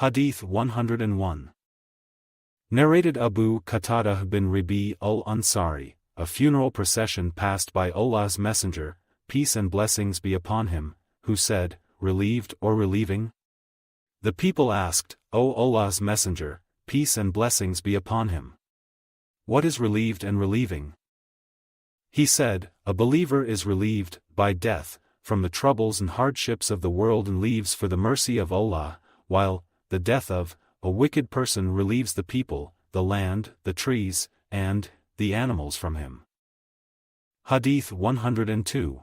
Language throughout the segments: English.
Hadith 101. Narrated Abu Qatada bin Rabi al-Ansari, a funeral procession passed by Allah's Messenger, peace and blessings be upon him, who said, relieved or relieving? The people asked, O Allah's Messenger, peace and blessings be upon him. What is relieved and relieving? He said, a believer is relieved, by death, from the troubles and hardships of the world and leaves for the mercy of Allah, while the death of a wicked person relieves the people, the land, the trees, and the animals from him. Hadith 102.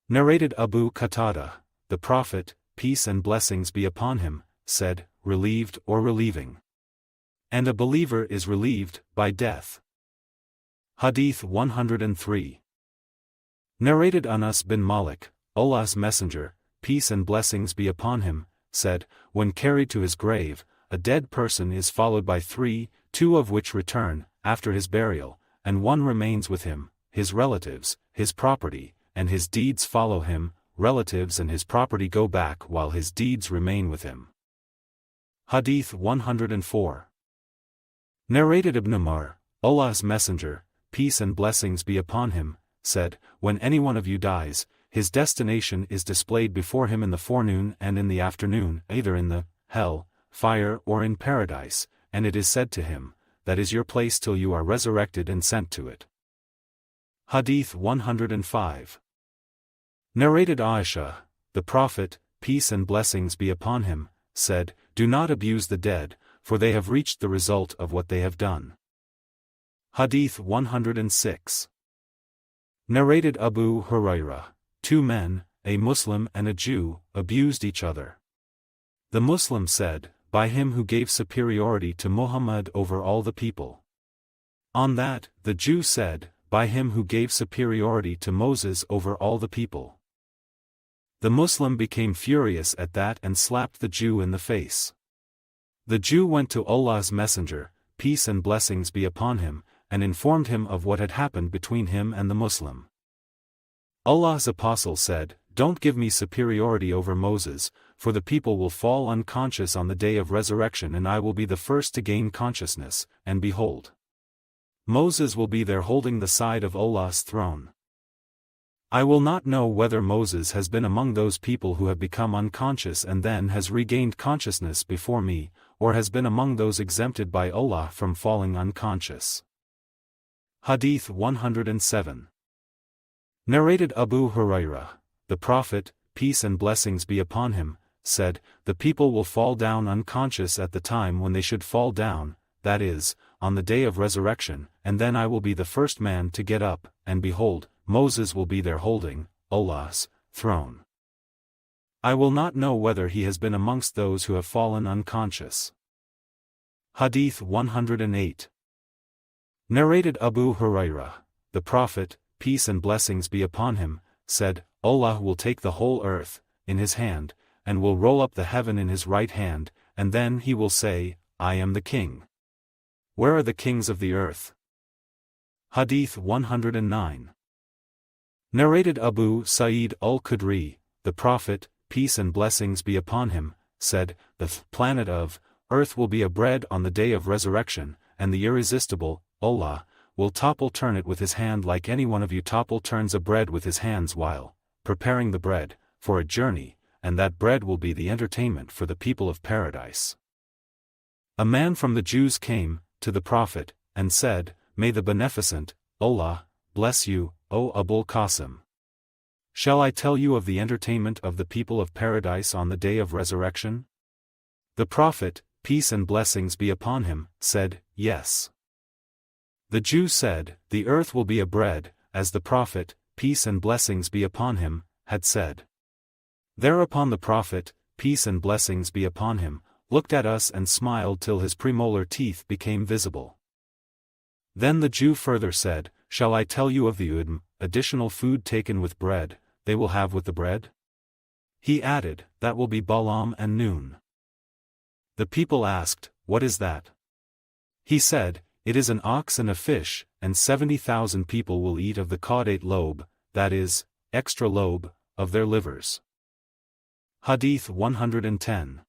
Narrated Abu Qatada, the Prophet, peace and blessings be upon him, said, relieved or relieving. And a believer is relieved, by death. Hadith 103. Narrated Anas bin Malik, Allah's Messenger, peace and blessings be upon him, said, when carried to his grave, a dead person is followed by three, two of which return, after his burial, and one remains with him, his relatives, his property, and his deeds follow him, relatives and his property go back while his deeds remain with him. Hadith 104. Narrated Ibn Umar, Allah's Messenger, peace and blessings be upon him, said, when any one of you dies, his destination is displayed before him in the forenoon and in the afternoon, either in the hell, fire or in paradise, and it is said to him, that is your place till you are resurrected and sent to it. Hadith 105. Narrated Aisha, the Prophet, peace and blessings be upon him, said, do not abuse the dead, for they have reached the result of what they have done. Hadith 106. Narrated Abu Hurairah, two men, a Muslim and a Jew, abused each other. The Muslim said, by him who gave superiority to Muhammad over all the people. On that, the Jew said, by him who gave superiority to Moses over all the people. The Muslim became furious at that and slapped the Jew in the face. The Jew went to Allah's Messenger, peace and blessings be upon him, and informed him of what had happened between him and the Muslim. Allah's Apostle said, don't give me superiority over Moses, for the people will fall unconscious on the day of resurrection and I will be the first to gain consciousness, and behold, Moses will be there holding the side of Allah's throne. I will not know whether Moses has been among those people who have become unconscious and then has regained consciousness before me, or has been among those exempted by Allah from falling unconscious. Hadith 107. Narrated Abu Hurairah, the Prophet, peace and blessings be upon him, said, the people will fall down unconscious at the time when they should fall down, that is, on the day of resurrection, and then I will be the first man to get up, and behold, Moses will be there holding Allah's throne. I will not know whether he has been amongst those who have fallen unconscious. Hadith 108. Narrated Abu Hurairah, the Prophet, peace and blessings be upon him, said, Allah will take the whole earth in his hand, and will roll up the heaven in his right hand, and then he will say, I am the king. Where are the kings of the earth? Hadith 109. Narrated Abu Sa'id al-Khudri, the Prophet, peace and blessings be upon him, said, the planet of earth will be a bread on the day of resurrection, and the irresistible, Allah, will turn it with his hand like any one of you turns a bread with his hands while preparing the bread for a journey, and that bread will be the entertainment for the people of paradise. A man from the Jews came to the Prophet, and said, may the Beneficent, Allah, bless you, O Abul Qasim. Shall I tell you of the entertainment of the people of paradise on the day of resurrection? The Prophet, peace and blessings be upon him, said, yes. The Jew said, the earth will be a bread, as the Prophet, peace and blessings be upon him, had said. Thereupon the Prophet, peace and blessings be upon him, looked at us and smiled till his premolar teeth became visible. Then the Jew further said, shall I tell you of the udm, additional food taken with bread, they will have with the bread? He added, that will be balam and noon. The people asked, what is that? He said, it is an ox and a fish, and 70,000 people will eat of the caudate lobe, that is, extra lobe, of their livers. Hadith 110.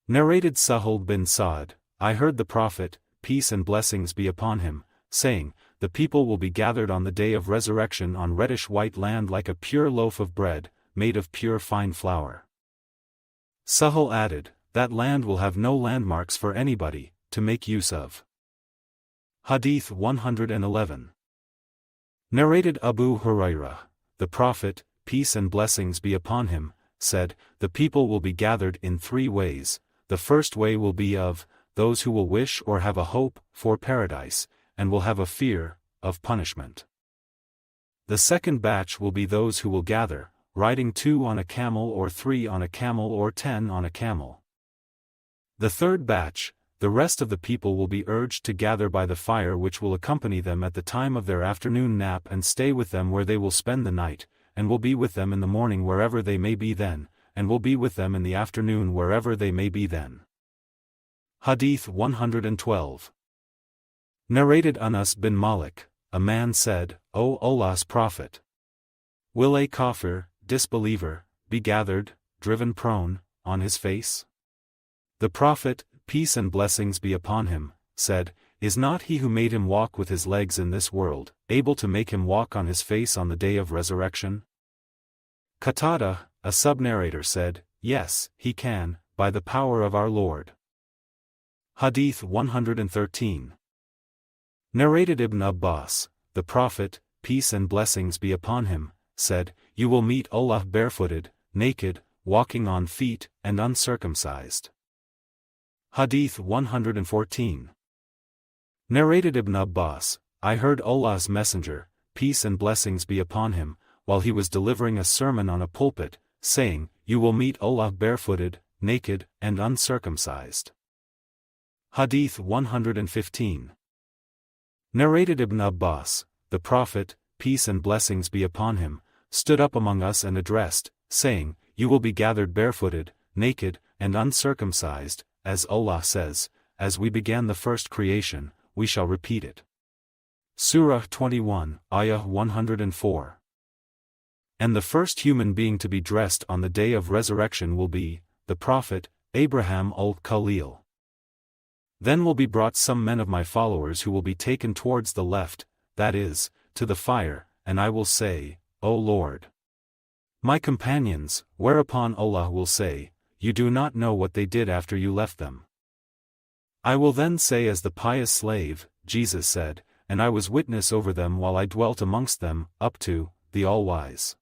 Narrated Sahih bin Sa'd, I heard the Prophet, peace and blessings be upon him, saying, the people will be gathered on the day of resurrection on reddish-white land like a pure loaf of bread, made of pure fine flour. Sahih added, that land will have no landmarks for anybody to make use of. Hadith 111. Narrated Abu Hurairah, the Prophet, peace and blessings be upon him, said, the people will be gathered in three ways. The first way will be of those who will wish or have a hope for paradise, and will have a fear of punishment. The second batch will be those who will gather, riding 2 on a camel or 3 on a camel or 10 on a camel. The third batch, the rest of the people will be urged to gather by the fire which will accompany them at the time of their afternoon nap and stay with them where they will spend the night, and will be with them in the morning wherever they may be then, and will be with them in the afternoon wherever they may be then. Hadith 112. Narrated Anas bin Malik, a man said, O Allah's Prophet, will a kafir, disbeliever, be gathered, driven prone, on his face? The Prophet, peace and blessings be upon him, said, is not he who made him walk with his legs in this world, able to make him walk on his face on the day of resurrection? Qatada, a sub-narrator said, yes, he can, by the power of our Lord. Hadith 113. Narrated Ibn Abbas, the Prophet, peace and blessings be upon him, said, you will meet Allah barefooted, naked, walking on feet, and uncircumcised. Hadith 114. Narrated Ibn Abbas, I heard Allah's Messenger, peace and blessings be upon him, while he was delivering a sermon on a pulpit, saying, you will meet Allah barefooted, naked, and uncircumcised. Hadith 115. Narrated Ibn Abbas, the Prophet, peace and blessings be upon him, stood up among us and addressed, saying, you will be gathered barefooted, naked, and uncircumcised, as Allah says, as we began the first creation, we shall repeat it. Surah 21, Ayah 104. And the first human being to be dressed on the day of resurrection will be, the Prophet, Abraham al-Khalil. Then will be brought some men of my followers who will be taken towards the left, that is, to the fire, and I will say, O Lord, my companions, whereupon Allah will say, you do not know what they did after you left them. I will then say as the pious slave, Jesus said, and I was witness over them while I dwelt amongst them, up to, the All-Wise.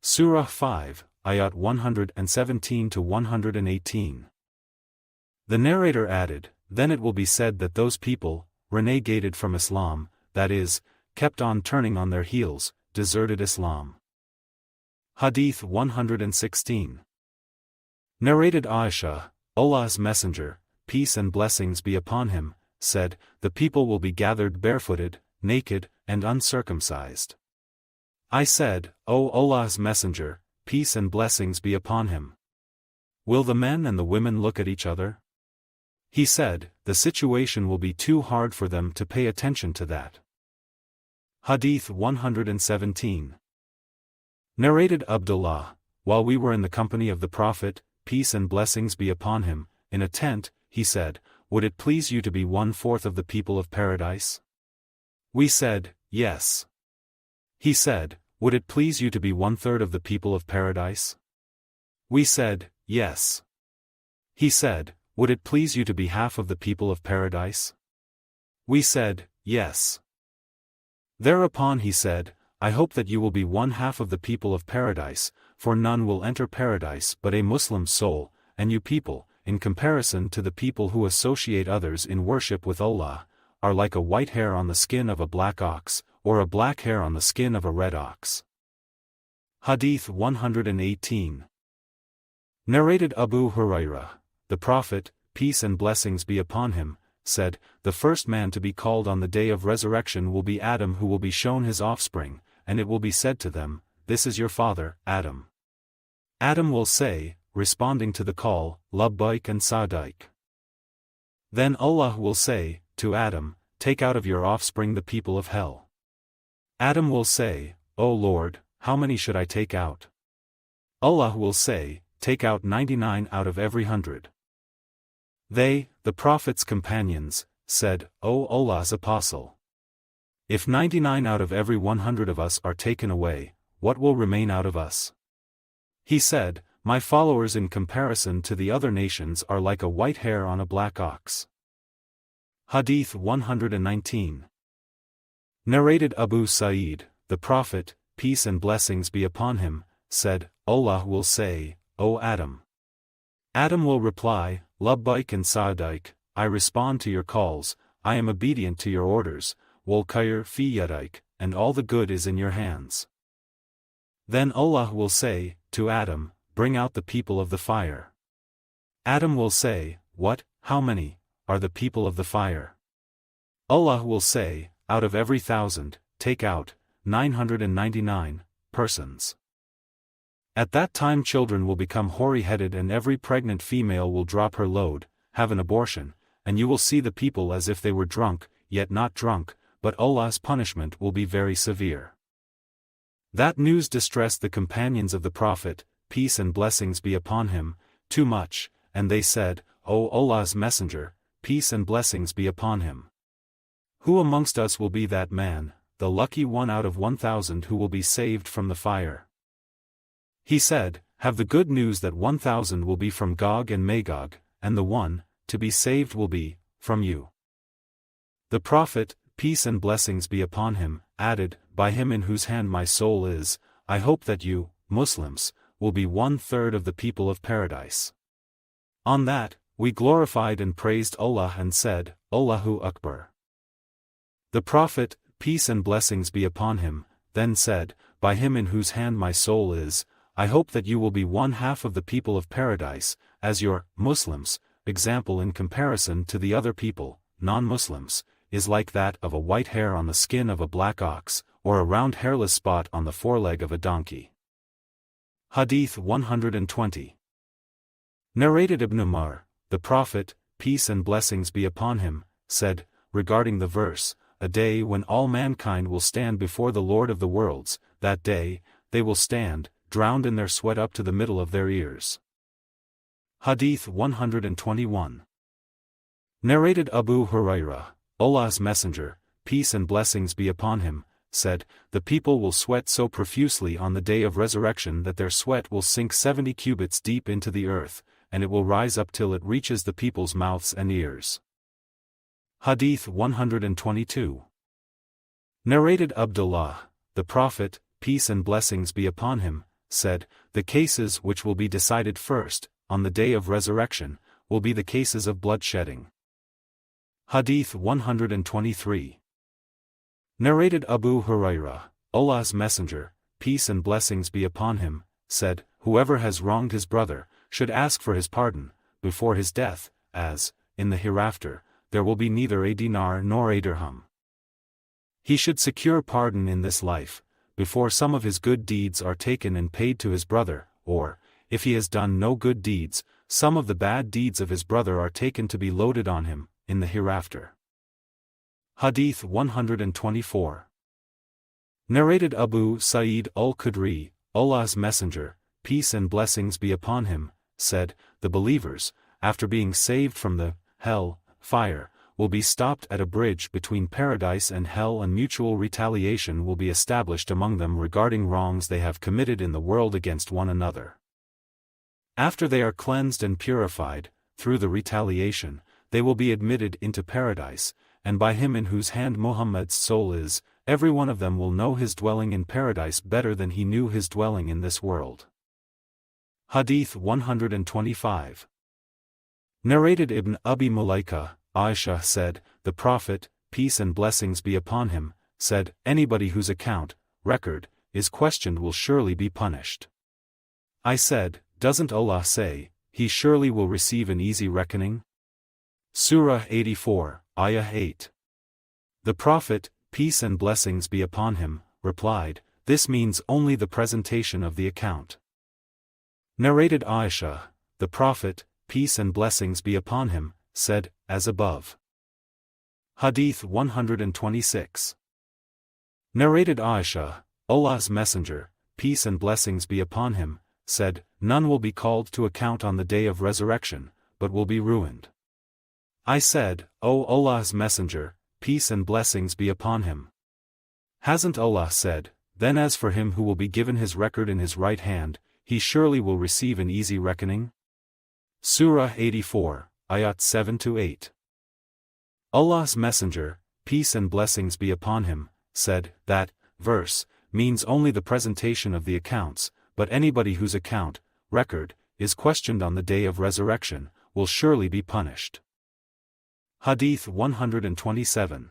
Surah 5, Ayat 117 to 118. The narrator added, then it will be said that those people, renegated from Islam, that is, kept on turning on their heels, deserted Islam. Hadith 116. Narrated Aisha, Allah's Messenger, peace and blessings be upon him, said, the people will be gathered barefooted, naked, and uncircumcised. I said, O Allah's Messenger, peace and blessings be upon him, will the men and the women look at each other? He said, the situation will be too hard for them to pay attention to that. Hadith 117. Narrated Abdullah, while we were in the company of the Prophet, peace and blessings be upon him, in a tent, he said, would it please you to be 1/4 of the people of paradise? We said, yes. He said, would it please you to be 1/3 of the people of paradise? We said, yes. He said, would it please you to be 1/2 of the people of paradise? We said, yes. Thereupon he said, I hope that you will be 1/2 of the people of paradise, for none will enter paradise but a Muslim soul, and you people, in comparison to the people who associate others in worship with Allah, are like a white hair on the skin of a black ox, or a black hair on the skin of a red ox. Hadith 118. Narrated Abu Hurairah, the Prophet, peace and blessings be upon him, said, the first man to be called on the day of resurrection will be Adam, who will be shown his offspring, and it will be said to them, this is your father, Adam. Adam will say, responding to the call, Labbaik and Sa'daik. Then Allah will say, to Adam, take out of your offspring the people of hell. Adam will say, O Lord, how many should I take out? Allah will say, take out 99 out of every 100. They, the Prophet's companions, said, O Allah's Apostle, if 99 out of every 100 of us are taken away, what will remain out of us? He said, my followers in comparison to the other nations are like a white hair on a black ox. Hadith 119. Narrated Abu Sa'id, the Prophet, peace and blessings be upon him, said, Allah will say, O Adam. Adam will reply, Labbaik and Sa'daik, I respond to your calls, I am obedient to your orders, Wal khayr fi yadaik, and all the good is in your hands. Then Allah will say, to Adam, bring out the people of the fire. Adam will say, what, how many, are the people of the fire? Allah will say, out of every 1,000, take out 999 persons. At that time children will become hoary-headed and every pregnant female will drop her load, have an abortion, and you will see the people as if they were drunk, yet not drunk, but Allah's punishment will be very severe. That news distressed the companions of the Prophet, peace and blessings be upon him, too much, and they said, O Allah's Messenger, peace and blessings be upon him. Who amongst us will be that man, the lucky one out of 1,000 who will be saved from the fire? He said, have the good news that 1,000 will be from Gog and Magog, and the one, to be saved will be, from you. The Prophet, peace and blessings be upon him, added, by him in whose hand my soul is, I hope that you, Muslims, will be 1/3 of the people of paradise. On that, we glorified and praised Allah and said, Allahu Akbar. The Prophet, peace and blessings be upon him, then said, by him in whose hand my soul is, I hope that you will be 1/2 of the people of paradise, as your, Muslims, example in comparison to the other people, non-Muslims, is like that of a white hair on the skin of a black ox, or a round hairless spot on the foreleg of a donkey. Hadith 120. Narrated Ibn Umar, the Prophet, peace and blessings be upon him, said, regarding the verse, a day when all mankind will stand before the Lord of the worlds, that day, they will stand, drowned in their sweat up to the middle of their ears. Hadith 121. Narrated Abu Hurairah, Allah's Messenger, peace and blessings be upon him, said, the people will sweat so profusely on the day of resurrection that their sweat will sink 70 cubits deep into the earth, and it will rise up till it reaches the people's mouths and ears. Hadith 122. Narrated Abdullah, the Prophet, peace and blessings be upon him, said, the cases which will be decided first, on the day of resurrection, will be the cases of bloodshedding. Hadith 123. Narrated Abu Hurairah, Allah's Messenger, peace and blessings be upon him, said, whoever has wronged his brother, should ask for his pardon, before his death, as, in the hereafter, there will be neither a dinar nor a dirham. He should secure pardon in this life, before some of his good deeds are taken and paid to his brother, or, if he has done no good deeds, some of the bad deeds of his brother are taken to be loaded on him, in the hereafter. Hadith 124. Narrated Abu Sa'id al-Khudri, Allah's Messenger, peace and blessings be upon him, said, the believers, after being saved from the hell, fire, will be stopped at a bridge between paradise and hell and mutual retaliation will be established among them regarding wrongs they have committed in the world against one another. After they are cleansed and purified, through the retaliation, they will be admitted into paradise, and by him in whose hand Muhammad's soul is, every one of them will know his dwelling in paradise better than he knew his dwelling in this world. Hadith 125. Narrated Ibn Abi Mulaika, Aisha said, the Prophet, peace and blessings be upon him, said, anybody whose account, record, is questioned will surely be punished. I said, doesn't Allah say, he surely will receive an easy reckoning? Surah 84, Ayah 8. The Prophet, peace and blessings be upon him, replied, this means only the presentation of the account. Narrated Aisha, the Prophet, peace and blessings be upon him, said, as above. Hadith 126. Narrated Aisha, Allah's Messenger, peace and blessings be upon him, said, none will be called to account on the day of resurrection, but will be ruined. I said, O Allah's Messenger, peace and blessings be upon him. Hasn't Allah said, then as for him who will be given his record in his right hand, he surely will receive an easy reckoning? Surah 84, Ayat 7-8. Allah's Messenger, peace and blessings be upon him, said, that verse means only the presentation of the accounts, but anybody whose account, record, is questioned on the day of resurrection, will surely be punished. Hadith 127.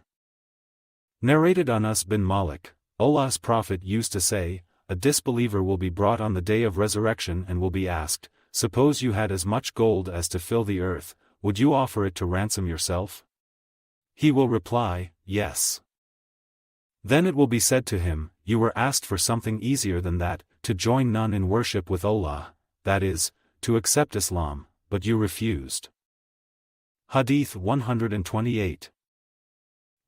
Narrated Anas bin Malik, Allah's Prophet used to say, a disbeliever will be brought on the day of resurrection and will be asked, suppose you had as much gold as to fill the earth, would you offer it to ransom yourself? He will reply, yes. Then it will be said to him, you were asked for something easier than that, to join none in worship with Allah, that is, to accept Islam, but you refused. Hadith 128.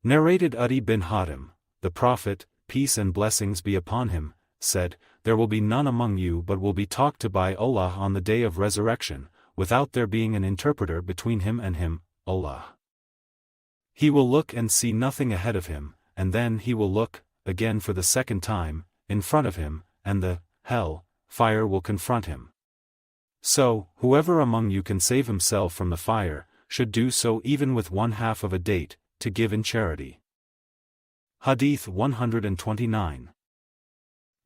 Narrated Adi bin Hatim, the Prophet, peace and blessings be upon him, said, there will be none among you but will be talked to by Allah on the day of resurrection, without there being an interpreter between him and him, Allah. He will look and see nothing ahead of him, and then he will look, again for the second time, in front of him, and the hell fire will confront him. So, whoever among you can save himself from the fire, should do so even with 1/2 of a date, to give in charity. Hadith 129.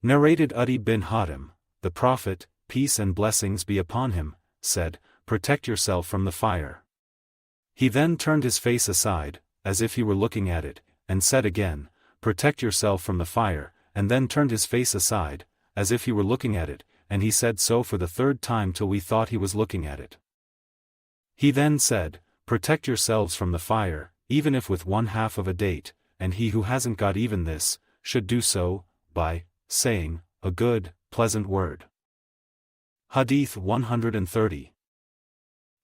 Narrated Adi bin Hatim, the Prophet, peace and blessings be upon him, said, protect yourself from the fire. He then turned his face aside, as if he were looking at it, and said again, protect yourself from the fire, and then turned his face aside, as if he were looking at it, and he said so for the third time till we thought he was looking at it. He then said, protect yourselves from the fire, even if with 1/2 of a date, and he who hasn't got even this, should do so, by saying a good, pleasant word. Hadith 130.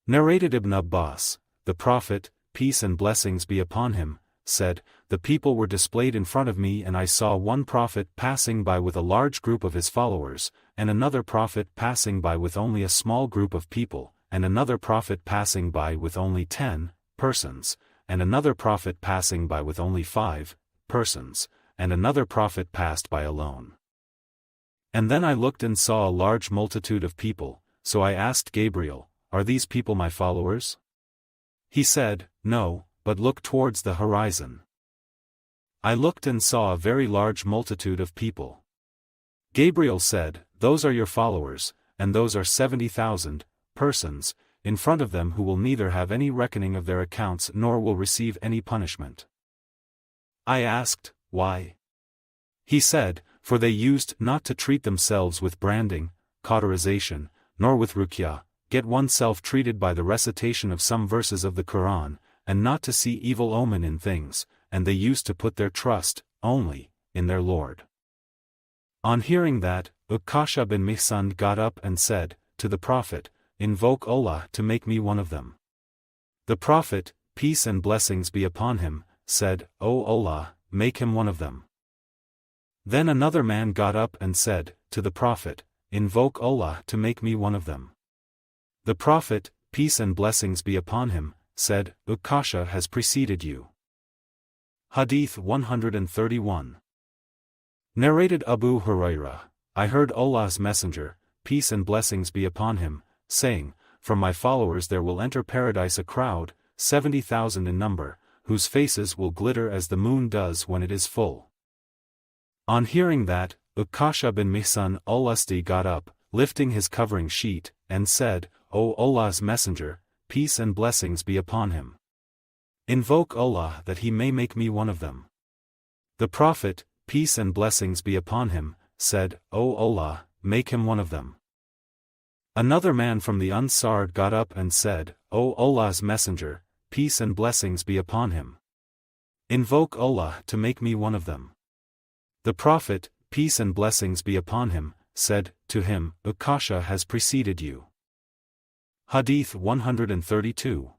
Narrated Ibn Abbas, the Prophet, peace and blessings be upon him, said, the people were displayed in front of me and I saw one prophet passing by with a large group of his followers, and another prophet passing by with only a small group of people, and another prophet passing by with only 10 persons, and another prophet passing by with only 5 persons, and another prophet passed by alone. And then I looked and saw a large multitude of people, so I asked Gabriel, are these people my followers? He said, no, but look towards the horizon. I looked and saw a very large multitude of people. Gabriel said, those are your followers, and those are 70,000 persons, in front of them who will neither have any reckoning of their accounts nor will receive any punishment. I asked, why? He said, for they used not to treat themselves with branding, cauterization, nor with ruqyah, get oneself treated by the recitation of some verses of the Quran, and not to see evil omen in things, and they used to put their trust, only, in their Lord. On hearing that, Ukasha bin Mihsan got up and said, to the Prophet, invoke Allah to make me one of them. The Prophet, peace and blessings be upon him, said, O Allah, make him one of them. Then another man got up and said, to the Prophet, invoke Allah to make me one of them. The Prophet, peace and blessings be upon him, said, Ukasha has preceded you. Hadith 131. Narrated Abu Hurairah, I heard Allah's Messenger, peace and blessings be upon him, saying, from my followers there will enter paradise a crowd, 70,000 in number, whose faces will glitter as the moon does when it is full. On hearing that, Ukasha bin Mihsan al-Asti got up, lifting his covering sheet, and said, O Allah's Messenger, peace and blessings be upon him. Invoke Allah that he may make me one of them. The Prophet, peace and blessings be upon him, said, O Allah, make him one of them. Another man from the Ansar got up and said, O Allah's Messenger, peace and blessings be upon him. Invoke Allah to make me one of them. The Prophet, peace and blessings be upon him, said, to him, Ukasha has preceded you. Hadith 132.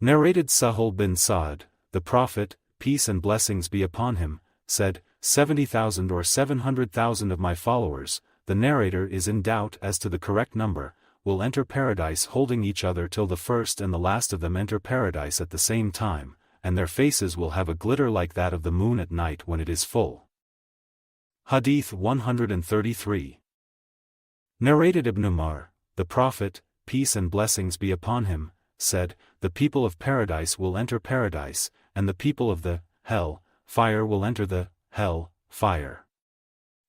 Narrated Sahih bin Sa'd, the Prophet, peace and blessings be upon him, said, 70,000 or 700,000 of my followers, the narrator is in doubt as to the correct number, will enter paradise holding each other till the first and the last of them enter paradise at the same time, and their faces will have a glitter like that of the moon at night when it is full. Hadith 133. Narrated Ibn Umar, the Prophet, peace and blessings be upon him, said, the people of paradise will enter paradise, and the people of the hell fire will enter the hell fire.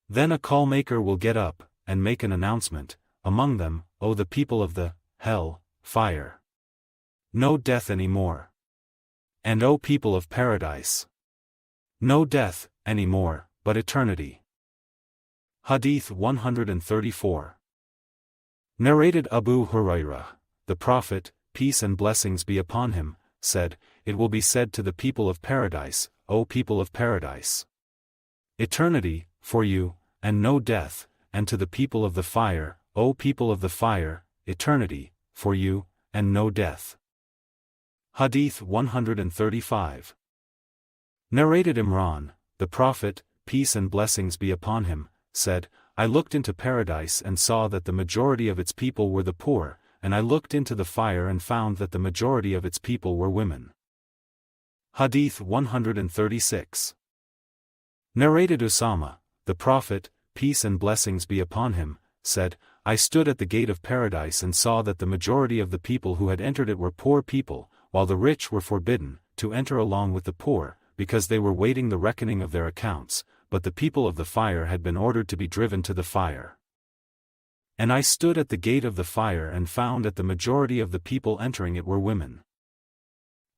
Then a call maker will get up, and make an announcement, among them, O the people of the hell fire! No death any more. And O people of paradise! No death any more, but eternity. Hadith 134. Narrated Abu Hurairah, the Prophet, peace and blessings be upon him, said, it will be said to the people of paradise, O people of paradise! Eternity, for you, and no death, and to the people of the fire, O people of the fire, eternity, for you, and no death. Hadith 135. Narrated Imran, the Prophet, peace and blessings be upon him, said, I looked into paradise and saw that the majority of its people were the poor, and I looked into the fire and found that the majority of its people were women. Hadith 136. Narrated Usama, the Prophet, peace and blessings be upon him, said, I stood at the gate of paradise and saw that the majority of the people who had entered it were poor people, while the rich were forbidden to enter along with the poor, because they were waiting the reckoning of their accounts, but the people of the fire had been ordered to be driven to the fire. And I stood at the gate of the fire and found that the majority of the people entering it were women.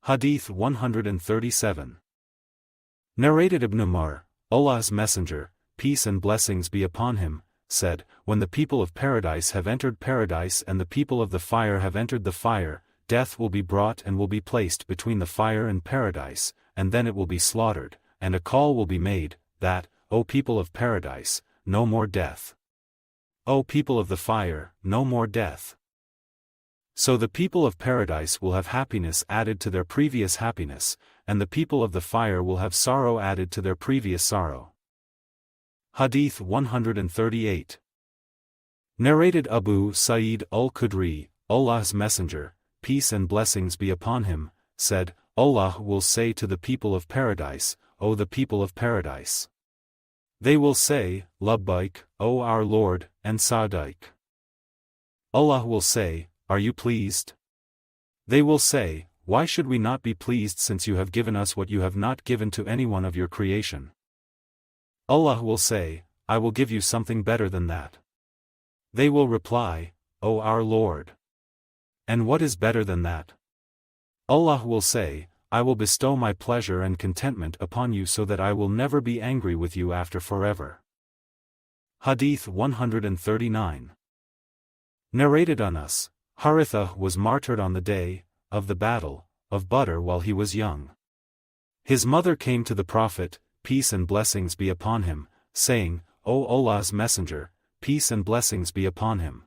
Hadith 137. Narrated Ibn Umar, Allah's Messenger, peace and blessings be upon him, said, when the people of paradise have entered paradise and the people of the fire have entered the fire, death will be brought and will be placed between the fire and paradise, and then it will be slaughtered, and a call will be made, that, O people of paradise, no more death. O people of the fire, no more death. So the people of paradise will have happiness added to their previous happiness, and the people of the fire will have sorrow added to their previous sorrow. Hadith 138. Narrated Abu Sa'id al-Khudri, Allah's Messenger, peace and blessings be upon him, said, Allah will say to the people of paradise, O the people of paradise! They will say, Labbaik, O our Lord, and Sa'daik. Allah will say, Are you pleased? They will say, Why should we not be pleased since you have given us what you have not given to anyone of your creation? Allah will say, I will give you something better than that. They will reply, O our Lord! And what is better than that? Allah will say, I will bestow my pleasure and contentment upon you so that I will never be angry with you after forever. Hadith 139. Narrated Anas, Haritha was martyred on the day of the battle of Badr while he was young. His mother came to the Prophet, peace and blessings be upon him, saying, O Allah's Messenger, peace and blessings be upon him.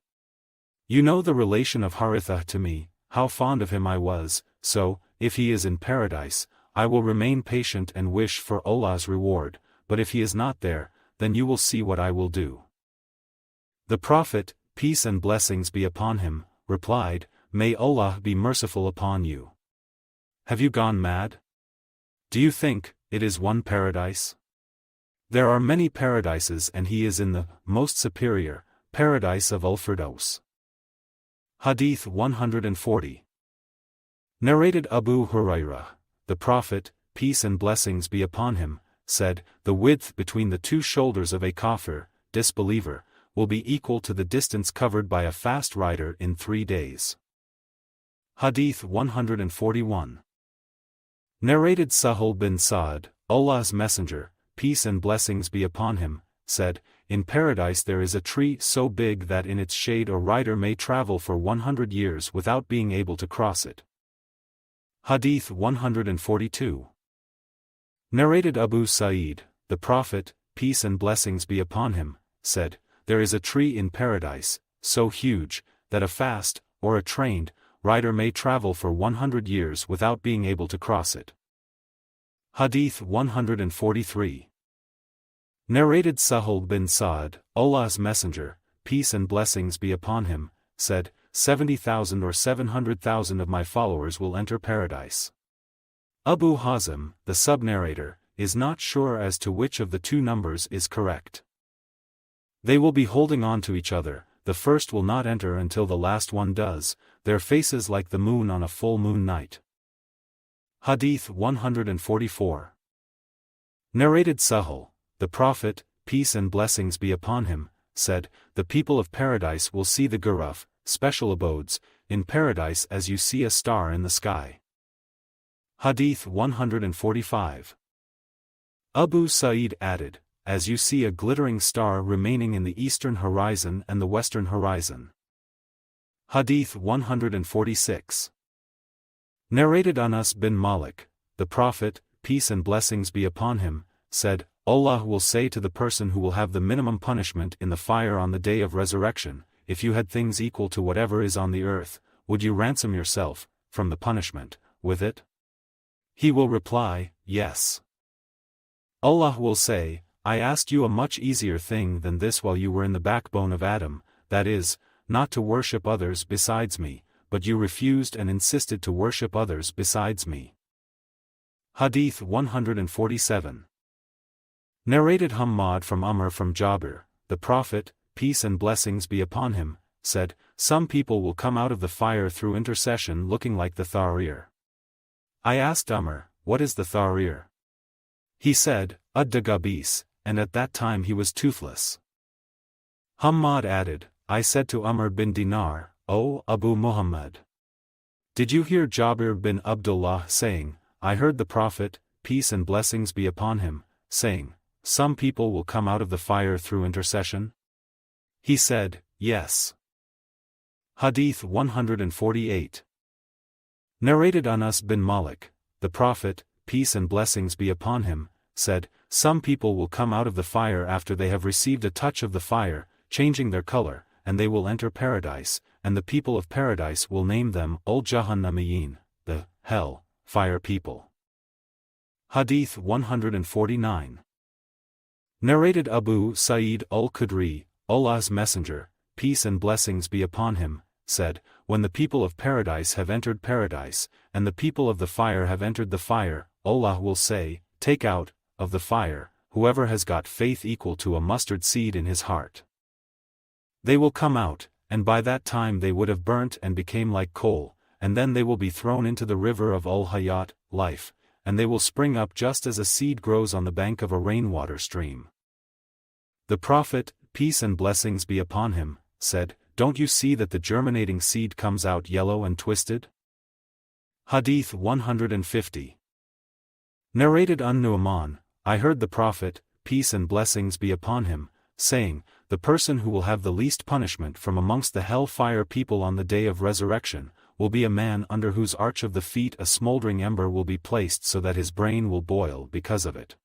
You know the relation of Haritha to me, how fond of him I was, so, if he is in paradise, I will remain patient and wish for Allah's reward, but if he is not there, then you will see what I will do. The Prophet, peace and blessings be upon him, replied, May Allah be merciful upon you. Have you gone mad? Do you think it is one paradise? There are many paradises and he is in the most superior paradise of Al-Firdaus. Hadith 140. Narrated Abu Hurairah, the Prophet, peace and blessings be upon him, said, the width between the two shoulders of a kafir, disbeliever, will be equal to the distance covered by a fast rider in 3 days. Hadith 141. Narrated Sahih bin Sa'd, Allah's Messenger, peace and blessings be upon him, said, in paradise there is a tree so big that in its shade a rider may travel for 100 years without being able to cross it. Hadith 142. Narrated Abu Sa'id, the Prophet, peace and blessings be upon him, said, there is a tree in paradise, so huge, that a fast, or a trained, rider may travel for 100 years without being able to cross it. Hadith 143. Narrated Sahih bin Sa'd, Allah's Messenger, peace and blessings be upon him, said, 70,000 or 700,000 of my followers will enter paradise. Abu Hazim, the sub-narrator, is not sure as to which of the two numbers is correct. They will be holding on to each other, the first will not enter until the last one does, their faces like the moon on a full moon night. Hadith 144. Narrated Sahih, the Prophet, peace and blessings be upon him, said, the people of paradise will see the Ghuraf, special abodes, in paradise as you see a star in the sky. Hadith 145. Abu Sa'id added, as you see a glittering star remaining in the eastern horizon and the western horizon. Hadith 146. Narrated Anas bin Malik, the Prophet, peace and blessings be upon him, said, Allah will say to the person who will have the minimum punishment in the fire on the day of resurrection, if you had things equal to whatever is on the earth, would you ransom yourself, from the punishment, with it? He will reply, yes. Allah will say, I asked you a much easier thing than this while you were in the backbone of Adam, that is, not to worship others besides me, but you refused and insisted to worship others besides me. Hadith 147. Narrated Hammad from Amr from Jabir, the Prophet, peace and blessings be upon him, said, some people will come out of the fire through intercession looking like the Tharir. I asked Amr, what is the Tharir? He said, Ad-Dagabis, and at that time he was toothless. Hammad added, I said to Amr bin Dinar, O Abu Muhammad, did you hear Jabir bin Abdullah saying, I heard the Prophet, peace and blessings be upon him, saying, some people will come out of the fire through intercession? He said, yes. Hadith 148. Narrated Anas bin Malik, the Prophet, peace and blessings be upon him, said, some people will come out of the fire after they have received a touch of the fire, changing their color, and they will enter paradise, and the people of paradise will name them Ul-Jahannamiyin, the hell, fire people. Hadith 149. Narrated Abu Sa'id al-Khudri, Allah's Messenger, peace and blessings be upon him, said, when the people of paradise have entered paradise, and the people of the fire have entered the fire, Allah will say, take out, of the fire, whoever has got faith equal to a mustard seed in his heart. They will come out, and by that time they would have burnt and became like coal, and then they will be thrown into the river of Al-Hayat, life, and they will spring up just as a seed grows on the bank of a rainwater stream. The Prophet, peace and blessings be upon him, said, don't you see that the germinating seed comes out yellow and twisted? Hadith 150. Narrated An-Nu'man, I heard the Prophet, peace and blessings be upon him, saying, the person who will have the least punishment from amongst the hell-fire people on the day of resurrection, will be a man under whose arch of the feet a smoldering ember will be placed so that his brain will boil because of it.